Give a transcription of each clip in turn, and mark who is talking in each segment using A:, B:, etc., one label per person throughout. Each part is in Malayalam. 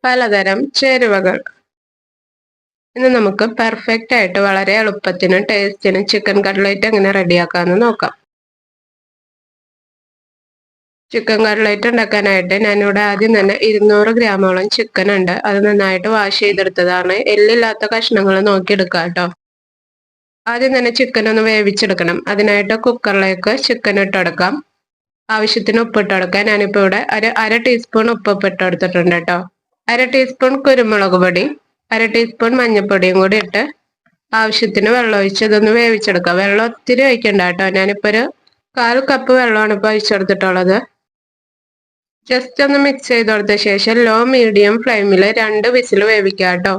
A: പലതരം ചേരുവകൾ. ഇന്ന് നമുക്ക് പെർഫെക്റ്റ് ആയിട്ട് വളരെ എളുപ്പത്തിനും ടേസ്റ്റിനും ചിക്കൻ കട്ട്ലേറ്റ് എങ്ങനെ റെഡിയാക്കാമെന്ന് നോക്കാം. ചിക്കൻ കട്ട്ലേറ്റ് ഉണ്ടാക്കാനായിട്ട് ഞാനിവിടെ ആദ്യം തന്നെ 200 ഗ്രാമോളം ചിക്കൻ ഉണ്ട്. അത് നന്നായിട്ട് വാഷ് ചെയ്തെടുത്തതാണ്. എല്ലില്ലാത്ത കഷ്ണങ്ങൾ നോക്കിയെടുക്കുക കേട്ടോ. ആദ്യം തന്നെ ചിക്കൻ ഒന്ന് വേവിച്ചെടുക്കണം. അതിനായിട്ട് കുക്കറിലേക്ക് ചിക്കൻ ഇട്ടെടുക്കാം. ആവശ്യത്തിന് ഉപ്പിട്ട് കൊടുക്കാം. ഞാനിപ്പോൾ ഇവിടെ അര ടീസ്പൂൺ ഉപ്പ് ഇട്ട് കൊടുത്തിട്ടുണ്ട് കേട്ടോ. അര ടീസ്പൂൺ കുരുമുളക് പൊടി, അര ടീസ്പൂൺ മഞ്ഞൾപ്പൊടിയും കൂടി ഇട്ട് ആവശ്യത്തിന് വെള്ളം ഒഴിച്ച് ഇതൊന്ന് വേവിച്ചെടുക്കാം. വെള്ളം ഒത്തിരി ഒഴിക്കണ്ട കേട്ടോ. ഞാനിപ്പോൾ ഒരു 1/4 കപ്പ് വെള്ളമാണ് ഇപ്പോൾ ഒഴിച്ചെടുത്തിട്ടുള്ളത്. ജസ്റ്റ് ഒന്ന് മിക്സ് ചെയ്ത് കൊടുത്ത ശേഷം ലോ മീഡിയം ഫ്ലെയിമിൽ 2 വിസിൽ വേവിക്കുക കേട്ടോ.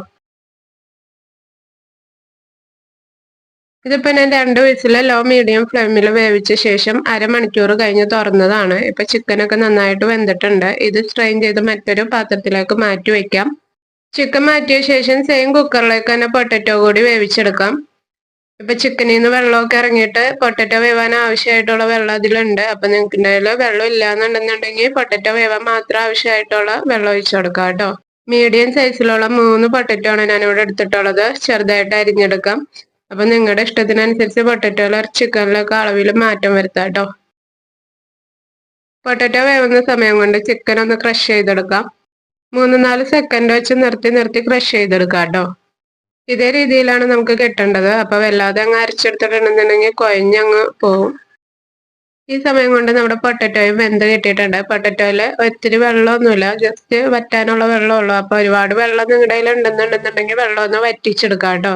A: ഇതിപ്പോൾ ഞാൻ 2 വിസിൽ ലോ മീഡിയം ഫ്ലെയിമിൽ വേവിച്ച ശേഷം അരമണിക്കൂർ കഴിഞ്ഞ് തുറന്നതാണ്. ഇപ്പൊ ചിക്കനൊക്കെ നന്നായിട്ട് വെന്തിട്ടുണ്ട്. ഇത് സ്ട്രെയിൻ ചെയ്ത് മറ്റൊരു പാത്രത്തിലേക്ക് മാറ്റി വെക്കാം. ചിക്കൻ മാറ്റിയ ശേഷം സെയിം കുക്കറിലേക്ക് തന്നെ പൊട്ടറ്റോ കൂടി വേവിച്ചെടുക്കാം. ഇപ്പൊ ചിക്കനിൽ നിന്ന് വെള്ളമൊക്കെ ഇറങ്ങിയിട്ട് പൊട്ടറ്റോ വേവാൻ ആവശ്യമായിട്ടുള്ള വെള്ളം അതിലുണ്ട്. അപ്പൊ നിങ്ങൾക്ക് വെള്ളം ഇല്ലാന്നുണ്ടെന്നുണ്ടെങ്കിൽ പൊട്ടറ്റോ വേവാൻ മാത്രം ആവശ്യമായിട്ടുള്ള വെള്ളം ഒഴിച്ചു കൊടുക്കാം കേട്ടോ. മീഡിയം സൈസിലുള്ള 3 പൊട്ടറ്റോ ആണ് ഞാനിവിടെ എടുത്തിട്ടുള്ളത്. ചെറുതായിട്ട് അരിഞ്ഞെടുക്കാം. അപ്പൊ നിങ്ങളുടെ ഇഷ്ടത്തിനനുസരിച്ച് പൊട്ടറ്റോയിലെ ചിക്കനിലൊക്കെ അളവിൽ മാറ്റം വരുത്താം കേട്ടോ. പൊട്ടറ്റോ വേവുന്ന സമയം കൊണ്ട് ചിക്കൻ ഒന്ന് ക്രഷ് ചെയ്തെടുക്കാം. 3-4 സെക്കൻഡ് വെച്ച് നിർത്തി ക്രഷ് ചെയ്തെടുക്കാം കേട്ടോ. ഇതേ രീതിയിലാണ് നമുക്ക് കിട്ടേണ്ടത്. അപ്പൊ വല്ലാതെ അങ്ങ് അരച്ചെടുത്തിട്ടുണ്ടെന്നുണ്ടെങ്കിൽ കുഴഞ്ഞങ്ങ് പോവും. ഈ സമയം കൊണ്ട് നമ്മുടെ പൊട്ടറ്റോയും വെന്ത് കിട്ടിയിട്ടുണ്ട്. പൊട്ടറ്റോയില് ഒത്തിരി വെള്ളമൊന്നുമില്ല, ജസ്റ്റ് വറ്റാനുള്ള വെള്ളമുള്ളൂ. അപ്പൊ ഒരുപാട് വെള്ളം നിങ്ങളുടെ കയ്യിൽ ഉണ്ടെന്നുണ്ടെന്നുണ്ടെങ്കിൽ വെള്ളം ഒന്ന് വറ്റിച്ചെടുക്കാം കേട്ടോ.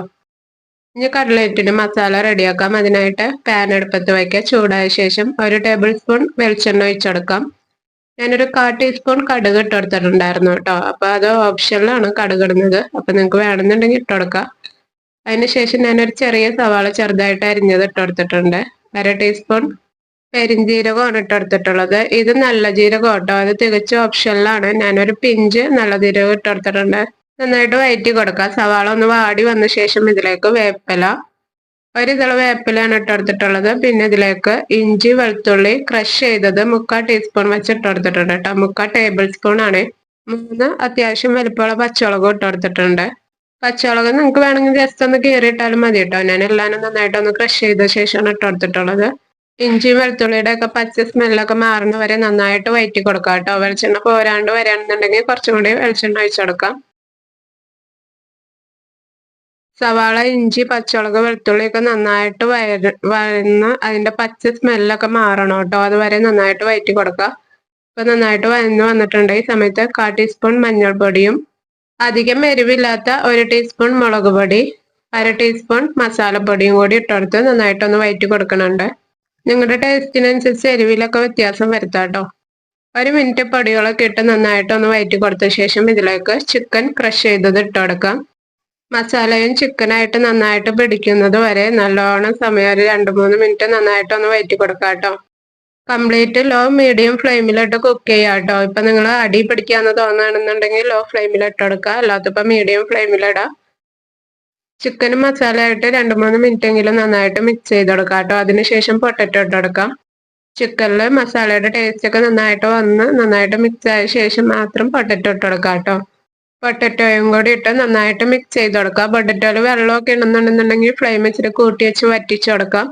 A: ഇനി കട്ട്ലേറ്റിന് മസാല റെഡിയാക്കാം. അതിനായിട്ട് പാൻ അടുപ്പത്ത് വയ്ക്കുക. ചൂടായ ശേഷം 1 ടേബിൾ സ്പൂൺ വെളിച്ചെണ്ണ ഒഴിച്ചെടുക്കാം. ഞാനൊരു 1/4 ടീസ്പൂൺ കടുക് ഇട്ടെടുത്തിട്ടുണ്ടായിരുന്നു കേട്ടോ. അപ്പൊ അത് ഓപ്ഷനിലാണ് കടുക് ഇടുന്നത്. അപ്പൊ നിങ്ങൾക്ക് വേണമെന്നുണ്ടെങ്കിൽ ഇട്ടുകൊടുക്കാം. അതിനുശേഷം ഞാനൊരു ചെറിയ സവാള ചെറുതായിട്ട് അരിഞ്ഞത് ഇട്ടെടുത്തിട്ടുണ്ട്. 1/2 ടീസ്പൂൺ പെരിഞ്ജീരകമാണ് ഇട്ടെടുത്തിട്ടുള്ളത്. ഇത് നല്ല ജീരകം കേട്ടോ. അത് തികച്ചും ഓപ്ഷനിലാണ്. ഞാനൊരു പിഞ്ച് നല്ല ജീരകം ഇട്ടെടുത്തിട്ടുണ്ട്. നന്നായിട്ട് വഴറ്റി കൊടുക്കാം. സവാള ഒന്ന് വാടി വന്ന ശേഷം ഇതിലേക്ക് വേപ്പില, 1 ഇതള് വേപ്പിലാണ് ഇട്ടെടുത്തിട്ടുള്ളത്. പിന്നെ ഇതിലേക്ക് ഇഞ്ചി വെളുത്തുള്ളി ക്രഷ് ചെയ്തത് 3/4 ടീസ്പൂൺ വെച്ച് ഇട്ടെടുത്തിട്ടുണ്ട് കേട്ടോ. 3/4 ടേബിൾ സ്പൂൺ ആണ്. 3 അത്യാവശ്യം വലിപ്പമുള്ള പച്ചമുളകും ഇട്ടെടുത്തിട്ടുണ്ട്. പച്ചമുളക് നിങ്ങൾക്ക് വേണമെങ്കിൽ ജസ്റ്റ് ഒന്ന് കീറിയിട്ടാലും മതി കേട്ടോ. ഞാൻ എല്ലാവരും നന്നായിട്ട് ഒന്ന് ക്രഷ് ചെയ്ത ശേഷമാണ് ഇട്ടെടുത്തിട്ടുള്ളത്. ഇഞ്ചി വെളുത്തുള്ളിയുടെ ഒക്കെ പച്ച സ്മെല്ലൊക്കെ മാറുന്ന വരെ നന്നായിട്ട് വഴറ്റി കൊടുക്കാം കേട്ടോ. വെളിച്ചെണ്ണ പോരാണ്ട് വരികയാണെന്നുണ്ടെങ്കിൽ കുറച്ചും കൂടി വെളിച്ചെണ്ണ ഒഴിച്ചെടുക്കാം. സവാള, ഇഞ്ചി, പച്ചമുളക്, വെളുത്തുള്ളി ഒക്കെ നന്നായിട്ട് വഴന്ന് അതിന്റെ പച്ച സ്മെല്ലൊക്കെ മാറണം കേട്ടോ. അതുവരെ നന്നായിട്ട് വഴറ്റി കൊടുക്കുക. ഇപ്പൊ നന്നായിട്ട് വഴന്ന് വന്നിട്ടുണ്ട്. ഈ സമയത്ത് 1/4 ടീസ്പൂൺ മഞ്ഞൾപ്പൊടിയും, അധികം എരിവില്ലാത്ത 1 ടീസ്പൂൺ മുളക് പൊടി, 1/2 ടീസ്പൂൺ മസാലപ്പൊടിയും കൂടി ഇട്ടെടുത്ത് നന്നായിട്ടൊന്ന് വഴറ്റി കൊടുക്കണുണ്ട്. നിങ്ങളുടെ ടേസ്റ്റിനനുസരിച്ച് എരിവിലൊക്കെ വ്യത്യാസം വരുത്താം കേട്ടോ. 1 മിനിറ്റ് പൊടികളൊക്കെ ഇട്ട് നന്നായിട്ടൊന്ന് വഴറ്റി കൊടുത്ത ശേഷം ഇതിലേക്ക് ചിക്കൻ ക്രഷ് ചെയ്തത് ഇട്ടുകൊടുക്കാം. മസാലയും ചിക്കനായിട്ട് നന്നായിട്ട് പിടിക്കുന്നത് വരെ നല്ലോണം സമയം ഒരു 2-3 മിനിറ്റ് നന്നായിട്ടൊന്ന് വഴറ്റി കൊടുക്കാം കേട്ടോ. കംപ്ലീറ്റ് ലോ മീഡിയം ഫ്ലെയിമിലിട്ട് കുക്ക് ചെയ്യാം കേട്ടോ. ഇപ്പൊ നിങ്ങൾ അടി പിടിക്കാന്ന് തോന്നുകയാണെന്നുണ്ടെങ്കിൽ ലോ ഫ്ലെയിമിൽ ഇട്ടെടുക്കുക. അല്ലാത്തപ്പോ മീഡിയം ഫ്ലെയിമിലിടാം. ചിക്കനും മസാലയായിട്ട് 2-3 മിനിറ്റ് എങ്കിലും നന്നായിട്ട് മിക്സ് ചെയ്ത് കൊടുക്കാം കേട്ടോ. അതിനുശേഷം പൊട്ടറ്റോ ഇട്ടെടുക്കാം. ചിക്കനിൽ മസാലയുടെ ടേസ്റ്റ് ഒക്കെ നന്നായിട്ട് വന്ന് നന്നായിട്ട് മിക്സ് ആയ ശേഷം മാത്രം പൊട്ടറ്റോ ഇട്ടെടുക്കാം കേട്ടോ. പൊട്ടറ്റോയും കൂടി ഇട്ട് നന്നായിട്ട് മിക്സ് ചെയ്ത് കൊടുക്കാം. പൊട്ടറ്റോയിൽ വെള്ളമൊക്കെ ഉണ്ടെന്നുണ്ടെന്നുണ്ടെങ്കിൽ ഫ്ലെയിം ഇച്ചിരി കൂട്ടി വെച്ച് വറ്റിച്ചു കൊടുക്കാം.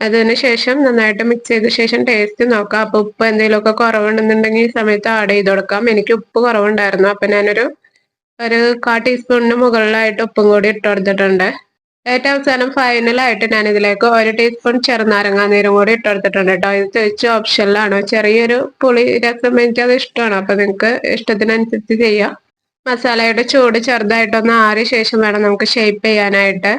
A: അതിന് ശേഷം നന്നായിട്ട് മിക്സ് ചെയ്ത ശേഷം ടേസ്റ്റ് നോക്കാം. അപ്പൊ ഉപ്പ് എന്തെങ്കിലുമൊക്കെ കുറവുണ്ടെന്നുണ്ടെങ്കിൽ ഈ സമയത്ത് ആഡ് ചെയ്ത് കൊടുക്കാം. എനിക്ക് ഉപ്പ് കുറവുണ്ടായിരുന്നു. അപ്പൊ ഞാനൊരു 1/4 ടീസ്പൂണിന് മുകളിലായിട്ട് ഉപ്പും കൂടി ഇട്ട് കൊടുത്തിട്ടുണ്ട്. ഏറ്റവും അവസാനം ഫൈനലായിട്ട് ഞാൻ ഇതിലേക്ക് 1 ടീസ്പൂൺ ചെറുനാരങ്ങാ നീരും കൂടി ഇട്ട് കൊടുത്തിട്ടുണ്ട് കേട്ടോ. ഇത് തികച്ചും ഓപ്ഷനിലാണ്. ചെറിയൊരു പുളി രസം എനിക്കത് ഇഷ്ടമാണ്. അപ്പൊ നിങ്ങൾക്ക് ഇഷ്ടത്തിനനുസരിച്ച് ചെയ്യാം. മസാലയുടെ ചൂട് ചെറുതായിട്ടൊന്ന് ആറിയ ശേഷം വേണം നമുക്ക് ഷേപ്പ് ചെയ്യാനായിട്ട്.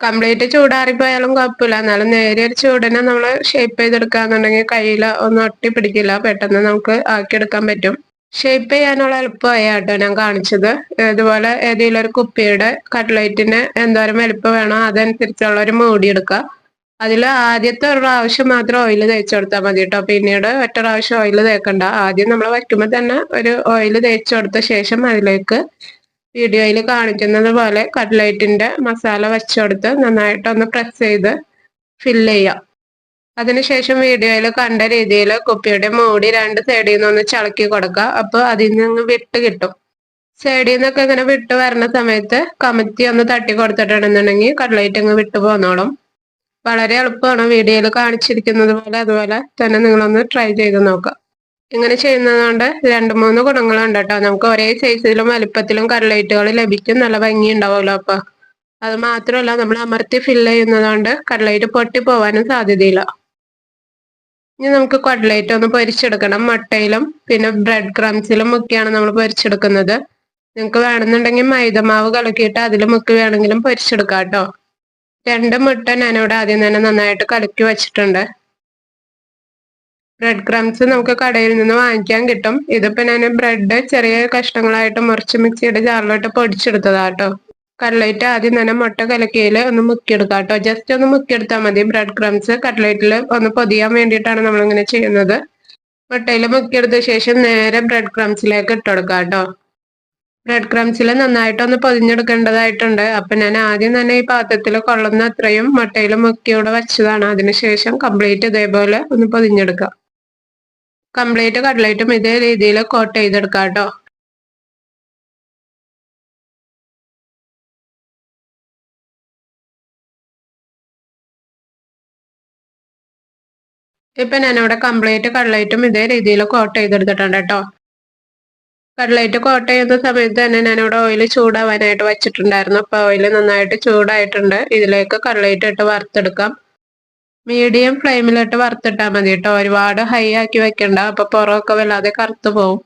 A: കംപ്ലീറ്റ് ചൂടാറിപ്പോയാലും കുഴപ്പമില്ല. എന്നാലും നേരിയൊരു ചൂടിനെ നമ്മൾ ഷേപ്പ് ചെയ്തെടുക്കാന്നുണ്ടെങ്കിൽ കയ്യിൽ ഒന്നും ഒട്ടി പിടിക്കില്ല. പെട്ടെന്ന് നമുക്ക് ആക്കിയെടുക്കാൻ പറ്റും. ഷേപ്പ് ചെയ്യാനുള്ള എളുപ്പമായ കേട്ടോ ഞാൻ കാണിച്ചത്. ഇതുപോലെ ഏതെങ്കിലും ഒരു കുപ്പിയുടെ കട്ട്ലേറ്റിന് എന്തോരം വലിപ്പം വേണോ അതനുസരിച്ചുള്ള ഒരു മൂടി എടുക്കുക. അതിൽ ആദ്യത്തെ ഒരു പ്രാവശ്യം മാത്രം ഓയിൽ തേച്ച് കൊടുത്താൽ മതി കേട്ടോ. പിന്നീട് ഒറ്റ പ്രാവശ്യം ഓയിൽ തേക്കണ്ട. ആദ്യം നമ്മൾ വയ്ക്കുമ്പോൾ തന്നെ ഒരു ഓയിൽ തേച്ച് കൊടുത്ത ശേഷം അതിലേക്ക് വീഡിയോയിൽ കാണിക്കുന്നത് പോലെ കട്ട്ലേറ്റിന്റെ മസാല വെച്ചുകൊടുത്ത് നന്നായിട്ടൊന്ന് പ്രസ് ചെയ്ത് ഫില്ല് ചെയ്യാം. അതിനുശേഷം വീഡിയോയിൽ കണ്ട രീതിയിൽ കുപ്പിയുടെ മൂടി 2 സൈഡിൽ നിന്ന് ഒന്ന് ചളക്കി കൊടുക്കുക. അപ്പൊ അതിൽ നിന്ന് വിട്ട് കിട്ടും. സൈഡിൽ നിന്നൊക്കെ ഇങ്ങനെ വിട്ട് വരുന്ന സമയത്ത് കമത്തി ഒന്ന് തട്ടി കൊടുത്തിട്ടുണ്ടെന്നുണ്ടെങ്കിൽ കട്ട്ലേറ്റ് അങ്ങ് വിട്ടു പോന്നോളും. വളരെ എളുപ്പമാണ്, വീഡിയോയിൽ കാണിച്ചിരിക്കുന്നത് പോലെ അതുപോലെ തന്നെ നിങ്ങളൊന്ന് ട്രൈ ചെയ്ത് നോക്കാം. ഇങ്ങനെ ചെയ്യുന്നതുകൊണ്ട് 2-3 ഗുണങ്ങളുണ്ട് കേട്ടോ. നമുക്ക് ഒരേ സൈസിലും വലുപ്പത്തിലും കട്ട്ലേറ്റുകൾ ലഭിക്കും, നല്ല ഭംഗി ഉണ്ടാവുമല്ലോ. അപ്പൊ അത് മാത്രമല്ല, നമ്മൾ അമർത്തി ഫില്ല് ചെയ്യുന്നതുകൊണ്ട് കട്ട്ലേറ്റ് പൊട്ടി പോവാനും സാധ്യതയില്ല. ഇനി നമുക്ക് കട്ട്ലേറ്റ് ഒന്ന് പൊരിച്ചെടുക്കണം. മുട്ടയിലും പിന്നെ ബ്രെഡ് ക്രംസിലും മുക്കിയാണ് നമ്മൾ പൊരിച്ചെടുക്കുന്നത്. നിങ്ങൾക്ക് വേണമെന്നുണ്ടെങ്കിൽ മൈദമാവ് കലക്കിയിട്ട് അതിൽ മുക്കി വേണമെങ്കിലും പൊരിച്ചെടുക്കാം കേട്ടോ. 2 മുട്ട ഞാനിവിടെ ആദ്യം തന്നെ നന്നായിട്ട് കലക്കി വെച്ചിട്ടുണ്ട്. ബ്രെഡ് ക്രംസ് നമുക്ക് കടയിൽ നിന്ന് വാങ്ങിക്കാൻ കിട്ടും. ഇതിപ്പോ ഞാൻ ബ്രെഡ് ചെറിയ കഷ്ണങ്ങളായിട്ട് മുറിച്ച് മിക്സിയുടെ ജാറിലോട്ട് പൊടിച്ചെടുത്തതാട്ടോ. കട്ട്ലേറ്റ് ആദ്യം തന്നെ മുട്ട കലക്കിയിൽ ഒന്ന് മുക്കിയെടുക്കാം കേട്ടോ. ജസ്റ്റ് ഒന്ന് മുക്കിയെടുത്താൽ മതി. ബ്രെഡ് ക്രംസ് കട്ട്ലേറ്റിൽ ഒന്ന് പൊതിയാൻ വേണ്ടിയിട്ടാണ് നമ്മളിങ്ങനെ ചെയ്യുന്നത്. മുട്ടയിൽ മുക്കിയെടുത്ത ശേഷം നേരെ ബ്രെഡ് ക്രംസിലേക്ക് ഇട്ടുകൊടുക്കാം കേട്ടോ. ബ്രെഡ് ക്രംസിൽ നന്നായിട്ടൊന്ന് പൊതിഞ്ഞെടുക്കേണ്ടതായിട്ടുണ്ട്. അപ്പൊ ഞാൻ ആദ്യം തന്നെ ഈ പാത്രത്തിൽ കൊള്ളുന്ന അത്രയും മുട്ടയിൽ മുക്കിയോടെ വെച്ചതാണ്. അതിനുശേഷം കംപ്ലീറ്റ് ഇതേപോലെ ഒന്ന് പൊതിഞ്ഞെടുക്കാം. കംപ്ലീറ്റ് കട്ട്ലേറ്റും ഇതേ രീതിയിൽ കോട്ട് ചെയ്തെടുക്കാം കേട്ടോ. ഇപ്പൊ ഞാനിവിടെ കംപ്ലീറ്റ് കട്ട്ലേറ്റും ഇതേ രീതിയിൽ കോട്ട് ചെയ്തെടുത്തിട്ടുണ്ട് കേട്ടോ. കട്ട്ലേറ്റ് കോട്ട് ചെയ്യുന്ന സമയത്ത് തന്നെ ഞാനിവിടെ ഓയിൽ ചൂടാവാനായിട്ട് വെച്ചിട്ടുണ്ടായിരുന്നു. അപ്പൊ ഓയിൽ നന്നായിട്ട് ചൂടായിട്ടുണ്ട്. ഇതിലേക്ക് കട്ട്ലേറ്റ് ഇട്ട് വറുത്തെടുക്കാം. മീഡിയം ഫ്ലെയിമിലിട്ട് വറുത്തിട്ടാൽ മതി കേട്ടോ. ഒരുപാട് ഹൈ ആക്കി വെക്കണ്ട, അപ്പൊ പുറമൊക്കെ വല്ലാതെ കറുത്തു പോവും.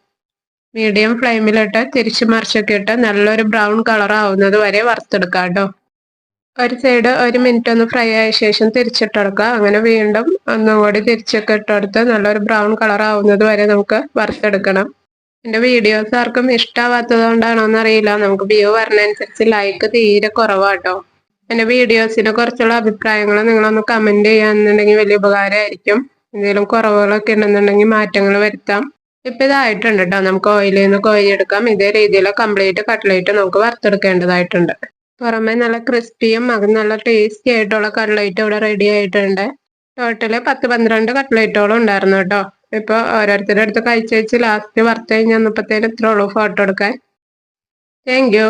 A: മീഡിയം ഫ്ലെയിമിലിട്ട് തിരിച്ചു മറിച്ചൊക്കെ ഇട്ട് നല്ലൊരു ബ്രൗൺ കളർ ആവുന്നത് വരെ വറുത്തെടുക്കാം കേട്ടോ. ഒരു സൈഡ് 1 മിനിറ്റ് ഒന്ന് ഫ്രൈ ആയ ശേഷം തിരിച്ചിട്ടെടുക്കുക. അങ്ങനെ വീണ്ടും ഒന്നുകൂടി തിരിച്ചൊക്കെ ഇട്ടെടുത്ത് നല്ലൊരു ബ്രൗൺ കളർ ആവുന്നത് വരെ നമുക്ക് വറുത്തെടുക്കണം. എൻ്റെ വീഡിയോസ് ആർക്കും ഇഷ്ടമാവാത്തത് കൊണ്ടാണോ എന്നറിയില്ല, നമുക്ക് വ്യൂ പറഞ്ഞനുസരിച്ച് ലൈക്ക് തീരെ കുറവാട്ടോ. എൻ്റെ വീഡിയോസിനെ കുറിച്ചുള്ള അഭിപ്രായങ്ങൾ നിങ്ങളൊന്ന് കമന്റ് ചെയ്യാന്നുണ്ടെങ്കിൽ വലിയ ഉപകാരമായിരിക്കും. എന്തെങ്കിലും കുറവുകളൊക്കെ ഉണ്ടെന്നുണ്ടെങ്കിൽ മാറ്റങ്ങൾ വരുത്താം. ഇപ്പൊ ഇതായിട്ടുണ്ട് കേട്ടോ. നമുക്ക് ഓയിലിൽ നിന്ന് കോരിയെടുക്കാം. ഇതേ രീതിയിൽ കംപ്ലീറ്റ് കട്ട്ലേറ്റ് നമുക്ക് വറുത്തെടുക്കേണ്ടതായിട്ടുണ്ട്. പുറമെ നല്ല ക്രിസ്പിയും അത് നല്ല ടേസ്റ്റി ആയിട്ടുള്ള കട്ട്ലേറ്റ് ഇവിടെ റെഡി ആയിട്ടുണ്ട്. ടോട്ടല് 10-12 കട്ട്ലേറ്റോളം ഉണ്ടായിരുന്നു കേട്ടോ. ഇപ്പൊ ഓരോരുത്തരുടെ അടുത്ത് കഴിച്ച് വെച്ച് ലാസ്റ്റ് വറുത്ത് കഴിഞ്ഞ് വന്നപ്പോഴത്തേനും ഇത്രേ ഉള്ളൂ ഫോട്ടോ എടുക്കാൻ. Thank you.